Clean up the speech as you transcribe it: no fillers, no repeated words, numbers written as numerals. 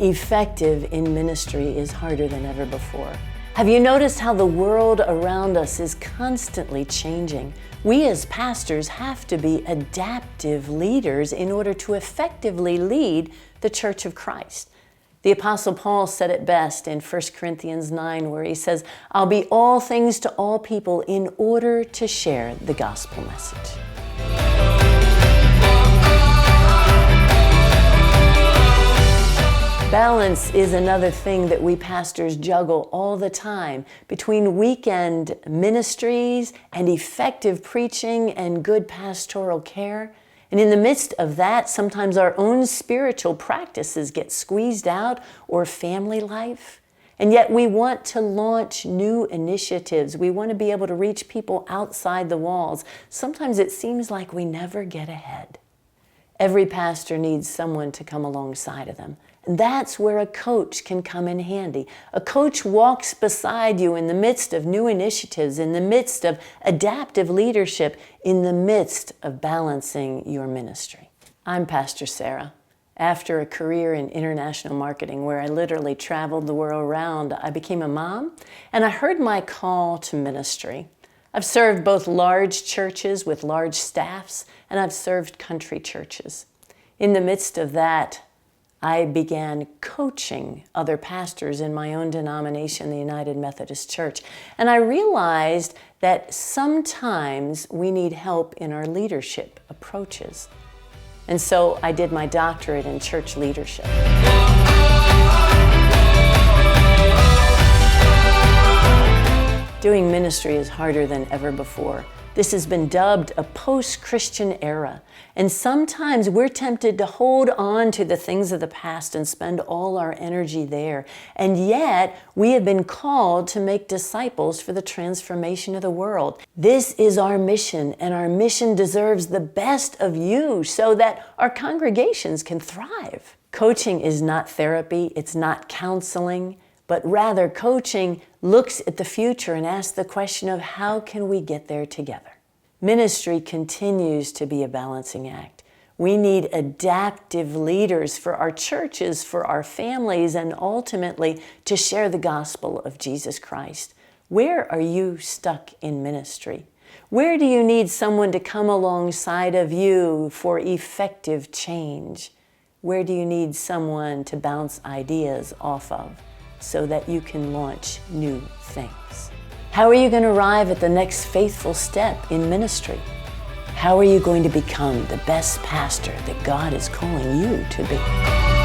effective in ministry is harder than ever before. Have you noticed how the world around us is constantly changing? We as pastors have to be adaptive leaders in order to effectively lead the Church of Christ. The Apostle Paul said it best in 1 Corinthians 9, where he says, "I'll be all things to all people in order to share the gospel message." Balance is another thing that we pastors juggle all the time between weekend ministries and effective preaching and good pastoral care. And in the midst of that, sometimes our own spiritual practices get squeezed out, or family life. And yet we want to launch new initiatives. We want to be able to reach people outside the walls. Sometimes it seems like we never get ahead. Every pastor needs someone to come alongside of them. And that's where a coach can come in handy. A coach walks beside you in the midst of new initiatives, in the midst of adaptive leadership, in the midst of balancing your ministry. I'm Pastor Sarah. After a career in international marketing where I literally traveled the world around, I became a mom, and I heard my call to ministry. I've served both large churches with large staffs, and I've served country churches. In the midst of that, I began coaching other pastors in my own denomination, the United Methodist Church. And I realized that sometimes we need help in our leadership approaches. And so I did my doctorate in church leadership. Doing ministry is harder than ever before. This has been dubbed a post-Christian era. And sometimes we're tempted to hold on to the things of the past and spend all our energy there. And yet, we have been called to make disciples for the transformation of the world. This is our mission, and our mission deserves the best of you so that our congregations can thrive. Coaching is not therapy, it's not counseling, but rather coaching looks at the future and asks the question of how can we get there together? Ministry continues to be a balancing act. We need adaptive leaders for our churches, for our families, and ultimately to share the gospel of Jesus Christ. Where are you stuck in ministry? Where do you need someone to come alongside of you for effective change? Where do you need someone to bounce ideas off of so that you can launch new things? How are you going to arrive at the next faithful step in ministry? How are you going to become the best pastor that God is calling you to be?